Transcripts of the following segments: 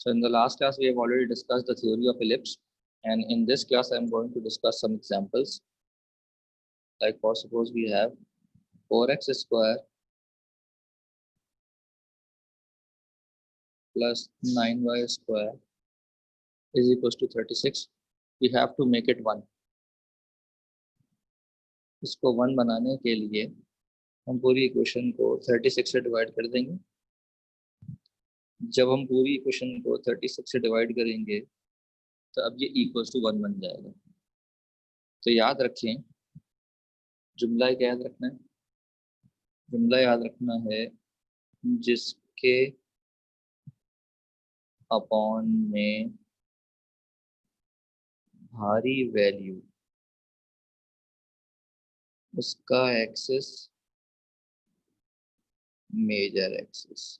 So in the last class, we have already discussed the theory of ellipse, and in this class, I am going to discuss some examples. Like for suppose we have 4x square plus 9y square is equals to 36. We have to make it 1. इसको 1 बनाने के लिए हम पूरी equation को 36 से divide कर देंगे. जब हम पूरी इक्वेशन को 36 से डिवाइड करेंगे तो अब ये इक्वल्स टू 1 बन जाएगा. तो याद रखें, जुमला क्या याद रखना है? जुमला याद रखना है जिसके अपॉन में भारी वैल्यू उसका एक्सिस मेजर एक्सिस.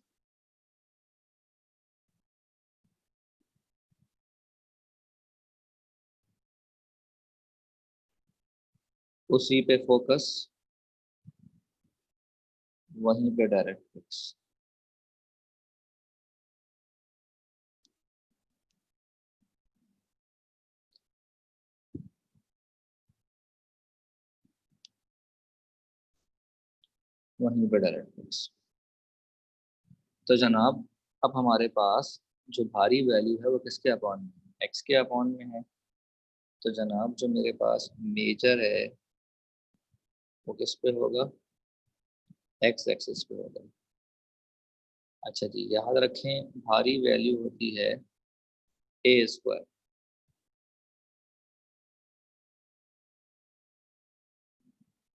उसी पे फोकस, वहीं पे डायरेक्ट फिक्स. वहीं पे डायरेक्ट फिक्स. तो जनाब, अब हमारे पास जो भारी वैल्यू है वो किसके अपॉन में? एक्स के अपॉन में है. तो जनाब, जो मेरे पास मेजर है वो किस पे होगा? एक्स एक्सिस पे होगा. अच्छा जी, याद रखें, भारी वैल्यू होती है ए स्क्वायर.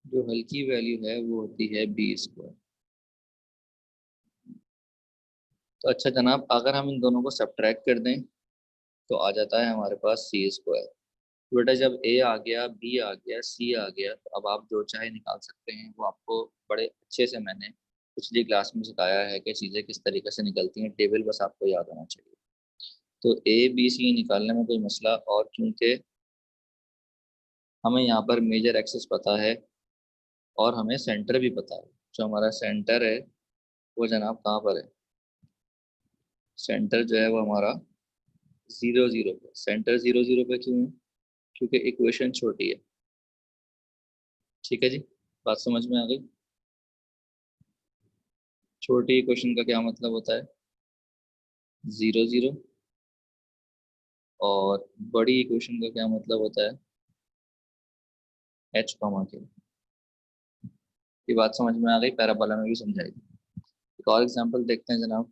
जो हल्की वैल्यू है वो होती है बी स्क्वायर. तो अच्छा जनाब, अगर हम इन दोनों को सब्ट्रैक्ट कर दें तो आ जाता है हमारे पास सी स्क्वायर. तो बेटा, जब ए आ गया, बी आ गया, सी आ गया, तो अब आप जो चाहे निकाल सकते हैं. वो आपको बड़े अच्छे से मैंने पिछली क्लास में सिखाया है कि चीज़ें किस तरीके से निकलती हैं. टेबल बस आपको याद होना चाहिए. तो ए बी सी निकालने में कोई मसला, और क्योंकि हमें यहाँ पर मेजर एक्सिस पता है और हमें सेंटर भी पता है. जो हमारा सेंटर है वो जनाब कहाँ पर है? सेंटर जो है वो हमारा 0 0 पे. सेंटर 0 0 पे क्यों है? क्योंकि इक्वेशन छोटी है. ठीक है जी, बात समझ में आ गई? छोटी इक्वेशन का क्या मतलब होता है? 0 0. और बड़ी इक्वेशन का क्या मतलब होता है? h कॉमा के. ये बात समझ में आ गई? पैराबोला में भी समझाई. एक और एग्जांपल देखते हैं जनाब.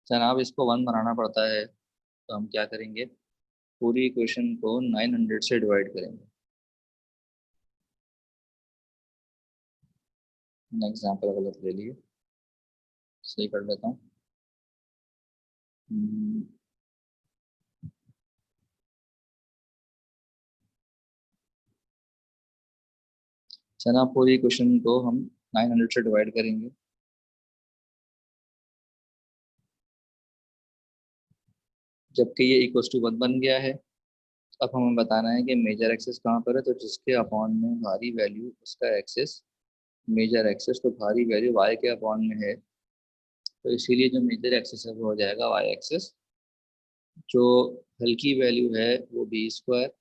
जनाब, इसको 1 बनाना पड़ता है तो हम क्या करेंगे? पूरी इक्वेशन को 900 से डिवाइड करेंगे. मैंने एग्जाम्पल गलत ले लिए, सही कर लेता हूँ. जनाब, पूरी इक्वेशन को हम 900 से डिवाइड करेंगे. जबकि ये इक्वल टू 1 बन गया है. अब हमें बताना है कि मेजर एक्सिस कहाँ पर है. तो जिसके अपॉन में भारी वैल्यू उसका एक्सिस मेजर एक्सिस, तो भारी वैल्यू वाई के अपॉन में है, तो इसीलिए जो मेजर एक्सिस है वो हो जाएगा वाई एक्सिस. जो हल्की वैल्यू है वो बी स्क्वायर,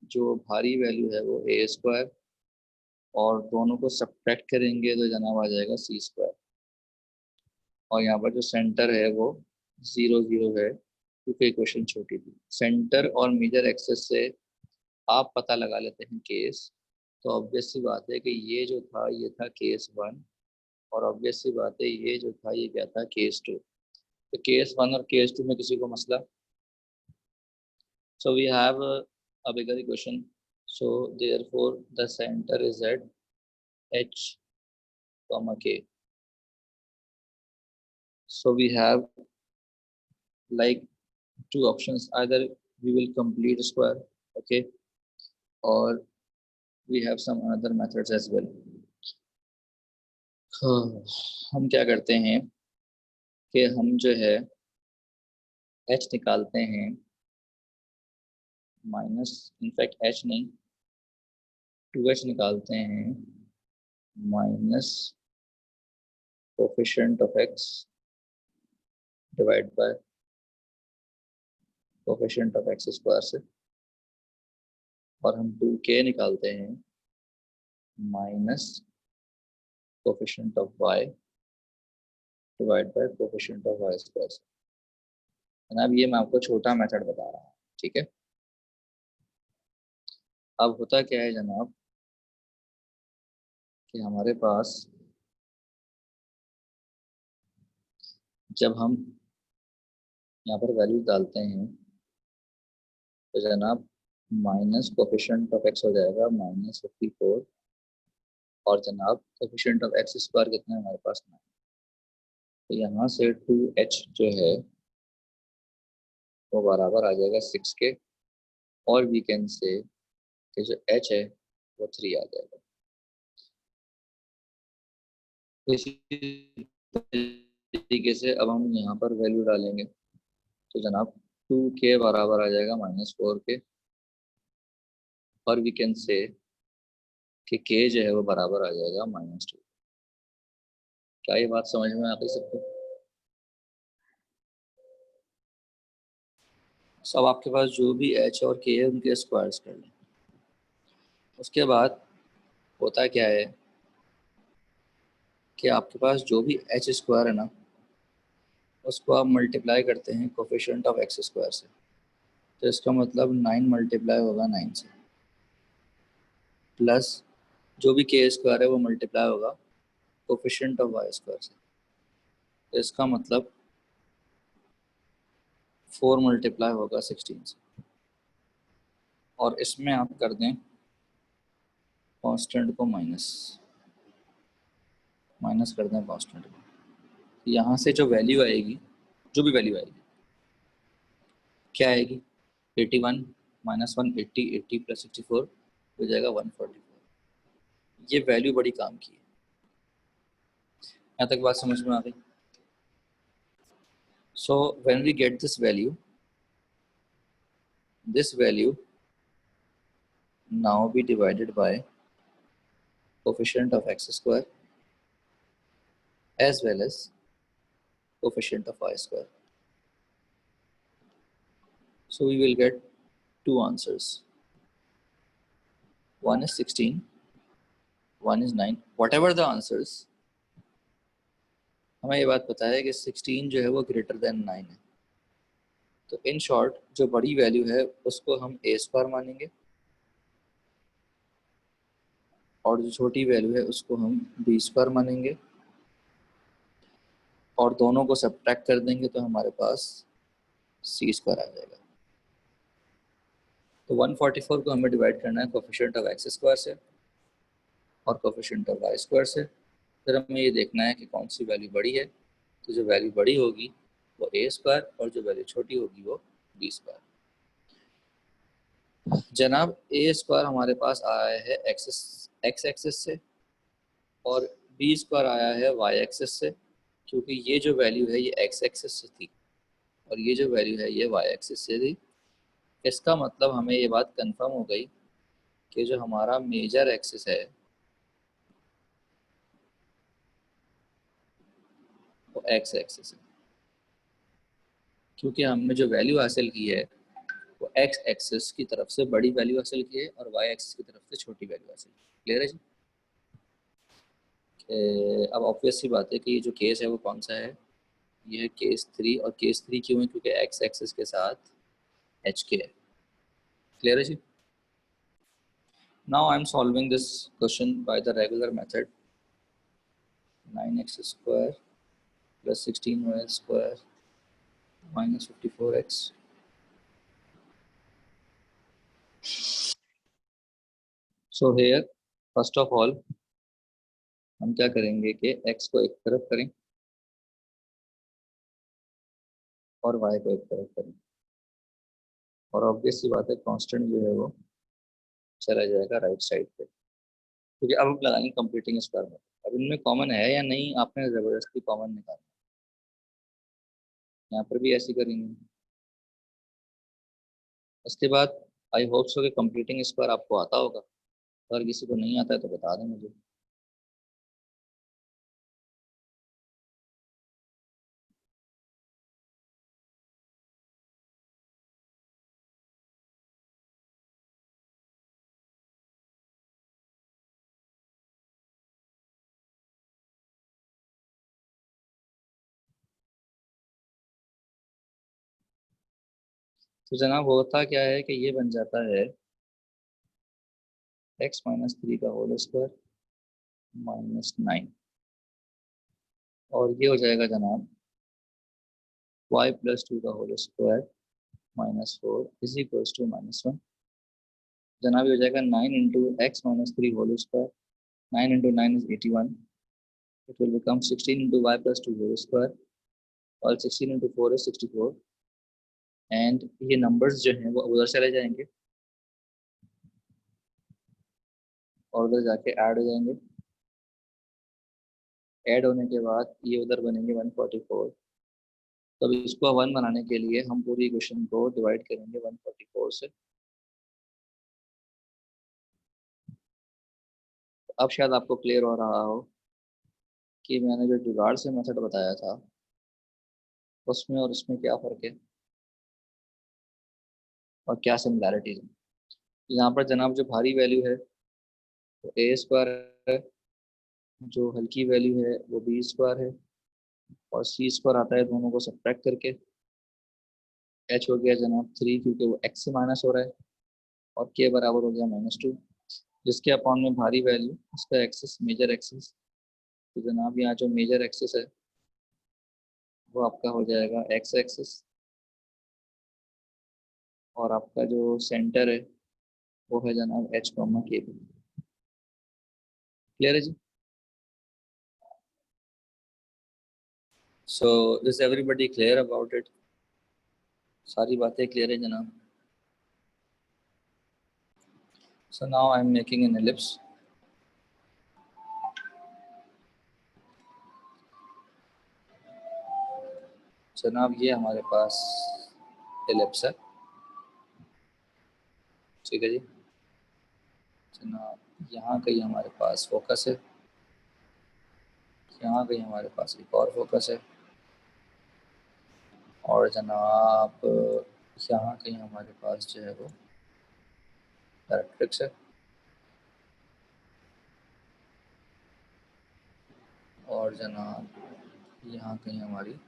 जो भारी वैल्यू है वो ए स्क्वायर, और दोनों को सब्ट्रैक्ट करेंगे तो जनाब आ जाएगा सी स्क्वायर. और यहाँ पर जो सेंटर है वो 0 0 है, क्योंकि इक्वेशन छोटी थी. सेंटर और मेजर एक्सिस से आप पता लगा लेते हैं केस. तो ऑब्वियस सी बात है कि ये जो था ये था केस 1, और ऑब्वियस सी बात है ये जो था ये क्या था? केस 2. तो केस 1 और केस 2 में किसी को मसला? So we have a bigger equation, so therefore the center is at h comma k. So we have like two options: either we will complete square, okay, or we have some other methods as well. हम क्या करते हैं कि हम जो है h निकालते हैं माइनस, इनफैक्ट एच नहीं 2h निकालते हैं, minus coefficient of x divide by coefficient of x square से, और हम 2k निकालते हैं minus coefficient of y divide by coefficient of y square से। जनाब ये मैं आपको छोटा मेथड बता रहा हूँ, ठीक है। अब होता क्या है जनाब कि हमारे पास जब हम यहाँ पर वैल्यू डालते हैं तो जनाब माइनस कोफिशिएंट ऑफ एक्स हो जाएगा -54, और जनाब कोफिशिएंट ऑफ एक्स स्क्वायर कितना है हमारे पास 9। तो यहाँ से 2h जो है वो बराबर आ जाएगा 6 के, और वी कैन से कि जो h है वो 3 आ जाएगा। इसी तरीके से अब हम यहाँ पर वैल्यू डालेंगे तो जनाब 2k बराबर आ जाएगा -4 के, और वी कैन से कि k जो है वो बराबर आ जाएगा -2। क्या ये बात समझ में आ गई सबको? सब आपके पास जो भी h और k है उनके स्क्वायर्स कर लें। उसके बाद होता क्या है कि आपके पास जो भी h स्क्वायर है ना उसको आप मल्टीप्लाई करते हैं कोफिशिएंट ऑफ एक्स स्क्वायर से। तो इसका मतलब 9 मल्टीप्लाई होगा 9 से, प्लस जो भी के स्क्वायर है वो मल्टीप्लाई होगा कोफिशिएंट ऑफ वाई स्क्वायर से। तो इसका मतलब 4 मल्टीप्लाई होगा 16 से, और इसमें आप कर दें कांस्टेंट को माइनस कर दें कांस्टेंट को। यहाँ से जो वैल्यू आएगी, जो भी वैल्यू आएगी क्या आएगी, 81 -1 80, 80 + 64 हो जाएगा 144। ये वैल्यू बड़ी काम की है। यहाँ तक बात समझ में आ गई? So when we get this value now be divided by coefficient of x square as well as coefficient of y square. So we will get two answers. One is 16, one is 9. Whatever the answers, हमें ये बात पता है कि 16 जो है वो greater than 9 है। तो इन शॉर्ट जो बड़ी वैल्यू है उसको हम a स्क्वायर मानेंगे, और जो छोटी वैल्यू है उसको हम b स्क्वायर मानेंगे, और दोनों को सब्ट्रैक्ट कर देंगे तो हमारे पास c स्क्वायर आ जाएगा। तो 144 को हमें डिवाइड करना है कोफिशिएंट ऑफ एक्स स्क्वायर से और कोफिशिएंट ऑफ वाई स्क्वायर से। फिर हमें ये देखना है कि कौन सी वैल्यू बड़ी है। तो जो वैल्यू बड़ी होगी वो a स्क्वायर, और जो वैल्यू छोटी होगी वो b स्क्वायर। जनाब a स्क्वायर हमारे पास आया है एक्स एक्सिस से, और b स्क्वायर आया है y एक्सिस से, क्योंकि ये जो वैल्यू है ये x एक्सिस से थी और ये जो वैल्यू है ये y एक्सिस से थी। इसका मतलब हमें ये बात कंफर्म हो गई कि जो हमारा मेजर एक्सिस है वो x एक्सिस है, क्योंकि हमने जो वैल्यू हासिल की है वो x एक्सिस की तरफ से बड़ी वैल्यू हासिल की है और y एक्सिस की तरफ से छोटी वैल्यू हासिल की। क्लियर है जी? अब ऑब्वियस सी बात है कि ये जो केस है वो कौन सा है, ये है केस 3। और केस 3 क्यों है? क्योंकि x एक्सिस के साथ एच के है। क्लियर है जी? Now I am solving this question by the regular method. 9x square plus 16y square minus 54x। So here first of all हम क्या करेंगे कि x को एक तरफ करें और y को एक तरफ करें, और ऑब्वियस सी बात है कांस्टेंट जो है वो चला जाएगा राइट साइड पे, क्योंकि अब हम लगाएंगे कंप्लीटिंग स्क्वायर में। अब इनमें कॉमन है या नहीं, आपने ज़बरदस्ती कॉमन निकालना। यहाँ पर भी ऐसे करेंगे। उसके बाद आई होप सो कि कंप्लीटिंग स्क्वायर आपको आता होगा, अगर किसी को नहीं आता है तो बता दें मुझे। तो जनाब होता क्या है कि ये बन जाता है x-3 का होल स्क्वायर -9, और ये हो जाएगा जनाब y+2 का whole square -4 is equals to -1। जनाब ये हो जाएगा 9 into x-3 whole square, 9 into 9 is 81, it will become 16 into y+2 whole square, और 16 इंटू 4 इज 64। एंड ये नंबर्स जो हैं वो उधर चले जाएंगे और उधर जाके ऐड हो जाएंगे। ऐड होने के बाद ये उधर बनेंगे 144। तो अब इसको 1 बनाने के लिए हम पूरी इक्वेशन को डिवाइड करेंगे 144 से। अब शायद आपको क्लियर हो रहा हो कि मैंने जो जुगाड़ से मेथड बताया था उसमें और इसमें क्या फ़र्क है और क्या सिमिलैरिटीज है। यहाँ पर जनाब जो भारी वैल्यू है वो ए स्क्वायर है, जो हल्की वैल्यू है वो बी स्क्वायर है, और सी स्क्वायर आता है दोनों को सब्ट्रैक्ट करके। एच हो गया जनाब 3 क्योंकि वो एक्स से माइनस हो रहा है, और के बराबर हो गया -2, जिसके अपॉन में भारी वैल्यू उसका एक्सिस मेजर एक्सिस। तो जनाब यहाँ जो मेजर एक्सिस है वो आपका हो जाएगा एक्स एक्सिस, और आपका जो सेंटर है वो है जनाब एच कॉमा के। क्लियर है जी? So is everybody clear about it? सारी बातें क्लियर है जनाब? So now I am making an ellipse. जनाब ये हमारे पास एलिप्स है, ठीक है जी। जनाब यहाँ कहीं हमारे पास फोकस है, यहाँ कहीं हमारे पास एक और फोकस है, और जनाब यहाँ कहीं हमारे पास जो है वो डायरेक्ट्रिक्स है, और जनाब यहाँ कहीं हमारी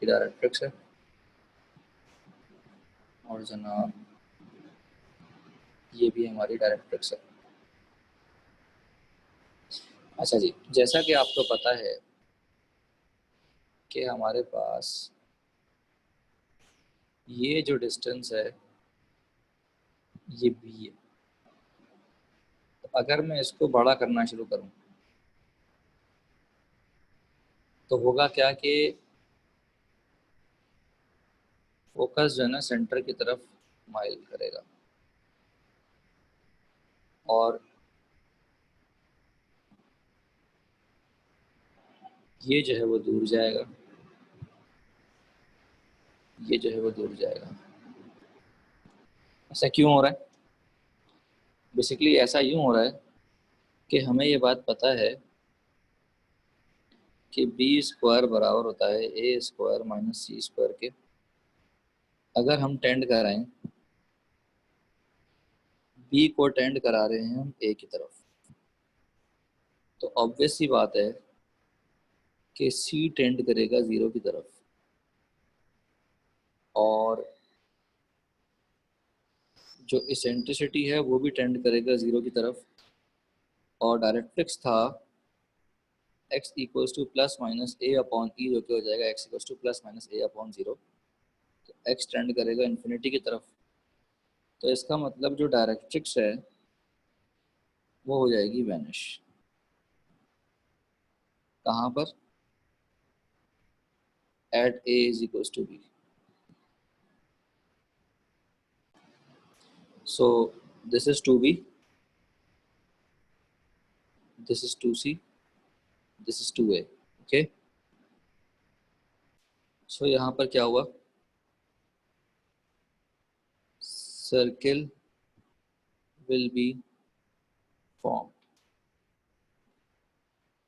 डायरेक्ट्रिक्स है, और जनाब ये भी हमारी डायरेक्ट्रिक्स है। अच्छा जी, जैसा कि आपको पता है कि हमारे पास ये जो डिस्टेंस है ये बी है, तो अगर मैं इसको बड़ा करना शुरू करूँ तो होगा क्या कि फोकस जो है ना सेंटर की तरफ माइल करेगा, और ये जो है वो दूर जाएगा, ये जो है वो दूर जाएगा। ऐसा क्यों हो रहा है? बेसिकली ऐसा यूँ हो रहा है कि हमें ये बात पता है कि बी स्क्वायर बराबर होता है ए स्क्वायर माइनस सी स्क्वायर के। अगर हम टेंड कराएं, बी को टेंड करा रहे हैं हम ए की तरफ, तो ऑब्वियस सी बात है कि सी टेंड करेगा ज़ीरो की तरफ, और जो इसेंट्रिसिटी है वो भी टेंड करेगा ज़ीरो की तरफ, और डायरेक्ट्रिक्स था x equals to plus minus a upon e, जो कि हो जाएगा x equals to plus minus a upon zero. तो x टेंड करेगा इन्फिनिटी की तरफ, तो इसका मतलब जो डायरेक्ट्रिक्स है वो हो जाएगी वैनिश। कहाँ पर? At a is equals to b. So this is to b, this is to c, this is to a. Okay, so यहाँ पर क्या हुआ, सर्किल विल बी फॉर्म।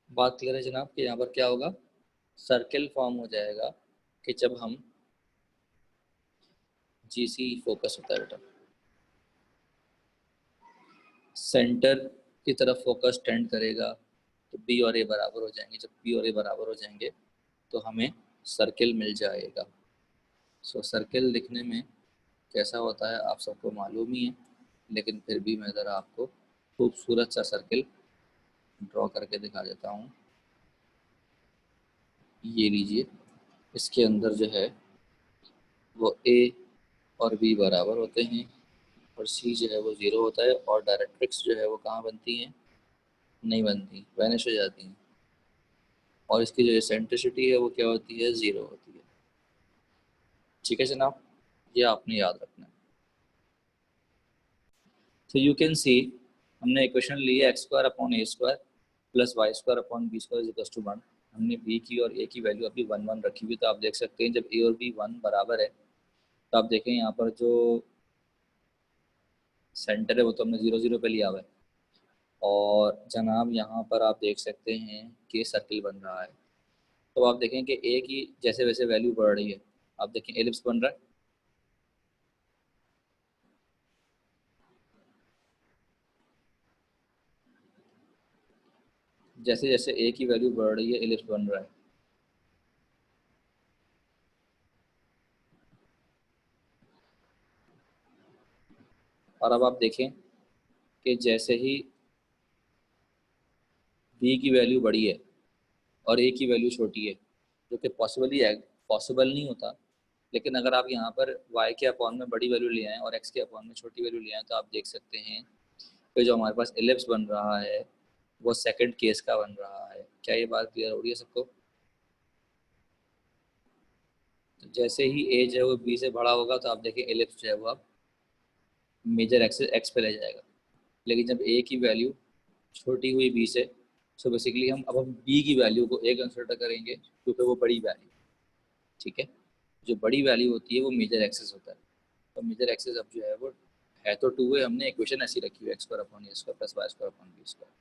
बात क्लियर है जनाब कि यहाँ पर क्या होगा, सर्किल फॉर्म हो जाएगा कि जब हम जीसी फोकस होता है बेटा, सेंटर की तरफ फोकस टेंड करेगा तो बी और ए बराबर हो जाएंगे। जब बी और ए बराबर हो जाएंगे तो हमें सर्किल मिल जाएगा। सो सर्किल लिखने में कैसा होता है आप सबको मालूम ही है, लेकिन फिर भी मैं ज़रा आपको खूबसूरत सा सर्किल ड्रॉ करके दिखा देता हूँ। ये लीजिए, इसके अंदर जो है वो ए और बी बराबर होते हैं और सी जो है वो ज़ीरो होता है, और डायरेक्ट्रिक्स जो है वो कहाँ बनती हैं, नहीं बनती, वैनिश हो जाती हैं, और इसकी जो एसेंट्रिसिटी है वो क्या होती है, ज़ीरो होती है। ठीक है जनाब, ये आपने याद रखना है। तो यू कैन सी हमने इक्वेशन ली है x square upon a square plus y square upon b square is equal to 1। हमने बी की और ए की वैल्यू अभी 1 1 रखी हुई, तो आप देख सकते हैं जब ए और बी 1 बराबर है तो आप देखें यहाँ पर जो सेंटर है वो तो हमने 0 0 पे लिया हुआ है, और जनाब यहाँ पर आप देख सकते हैं कि सर्किल बन रहा है। तो आप देखें कि ए की जैसे वैसे वैल्यू बढ़ रही है, आप देखें एलिप्स बन रहा है। जैसे जैसे ए की वैल्यू बढ़ रही है एलिप्स बन रहा है। और अब आप देखें कि जैसे ही बी की वैल्यू बड़ी है और ए की वैल्यू छोटी है, जो कि पॉसिबल नहीं होता, लेकिन अगर आप यहाँ पर y के अपॉन में बड़ी वैल्यू ले आएँ और x के अपॉन में छोटी वैल्यू ले आएँ तो आप देख सकते हैं कि जो हमारे पास एलिप्स बन रहा है वो सेकंड केस का बन रहा है। क्या ये बात क्लियर हो रही है सबको? तो जैसे ही ए जो है वो बी से बड़ा होगा तो आप देखिए एलिप्स जो है वो अब मेजर एक्सिस एक्स पे ले जाएगा, लेकिन जब ए की वैल्यू छोटी हुई बी से, सो बेसिकली हम बी की वैल्यू को ए कंसिडर करेंगे क्योंकि वो बड़ी वैल्यू, ठीक है, जो बड़ी वैल्यू होती है वो मेजर एक्सिस होता है। तो मेजर एक्सिस अब जो है वो है तो टू है, हमने इक्वेशन ऐसी रखी हुई है x square upon a square plus y square upon b square.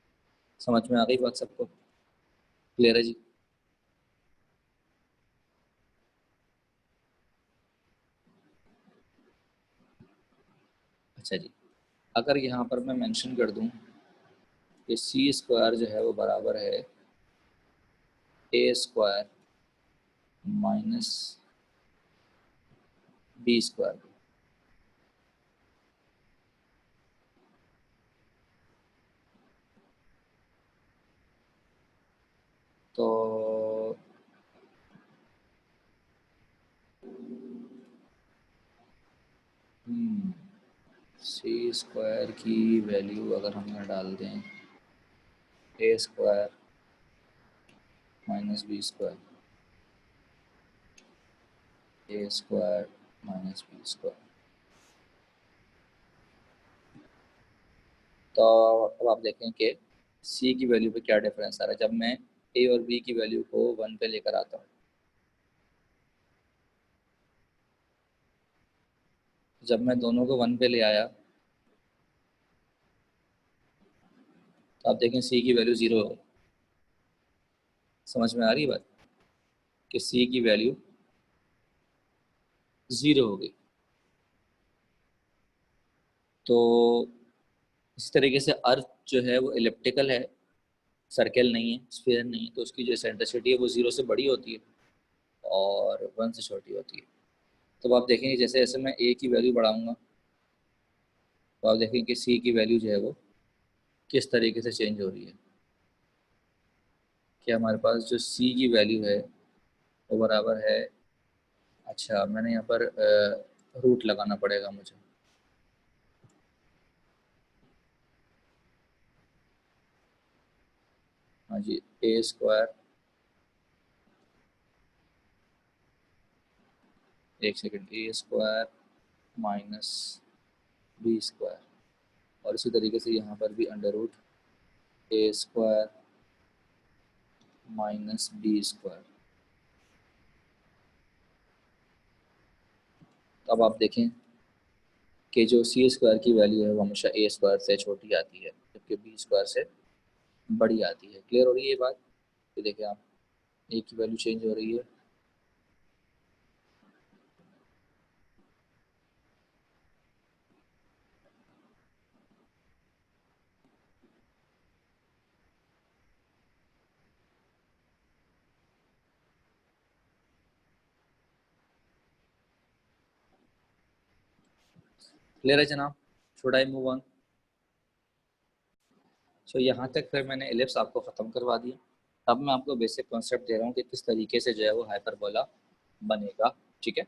समझ में आ गई बात सबको? क्लियर है जी? अच्छा जी, अगर यहाँ पर मैं मेंशन कर दूँ कि सी स्क्वायर जो है वो बराबर है ए स्क्वायर माइनस बी स्क्वायर, तो सी स्क्वायर की वैल्यू अगर हम यहाँ डाल दें ए स्क्वायर माइनस बी स्क्वायर, ए स्क्वायर माइनस बी स्क्वायर, तो अब आप देखें कि सी की वैल्यू पे क्या डिफरेंस आ रहा है जब मैं ए और बी की वैल्यू को 1 पे लेकर आता हूँ। जब मैं दोनों को 1 पे ले आया तो आप देखें सी की वैल्यू 0 है। समझ में आ रही है बात कि सी की वैल्यू 0 हो गई। तो इस तरीके से अर्थ जो है वो इलिप्टिकल है, सर्कल नहीं है, स्फीयर नहीं है, तो उसकी जो सेंट्रिसिटी है वो 0 से बड़ी होती है और 1 से छोटी होती है। तो आप देखेंगे जैसे जैसे मैं ए की वैल्यू बढ़ाऊंगा तो आप देखेंगे कि सी की वैल्यू जो है वो किस तरीके से चेंज हो रही है। कि हमारे पास जो सी की वैल्यू है वो बराबर है, अच्छा मैंने यहाँ पर रूट लगाना पड़ेगा मुझे, हाँ जी, ए स्क्वायर, एक सेकेंड, ए स्क्वायर माइनस बी स्क्वायर, और इसी तरीके से यहाँ पर भी अंडर रूट ए स्क्वायर माइनस बी स्क्वायर। तो अब आप देखें कि जो सी स्क्वायर की वैल्यू है वो हमेशा ए स्क्वायर से छोटी आती है, जबकि बी स्क्वायर से बड़ी आती है। क्लियर हो रही है ये बात? तो देखिए आप, ए की वैल्यू चेंज हो रही है, क्लियर है जनाब? Should I move on? So यहाँ तक फिर मैंने एलिप्स आपको ख़त्म करवा दिया। अब मैं आपको बेसिक कॉन्सेप्ट दे रहा हूँ कि किस तरीके से जो है वो हाइपरबोला बनेगा। ठीक है,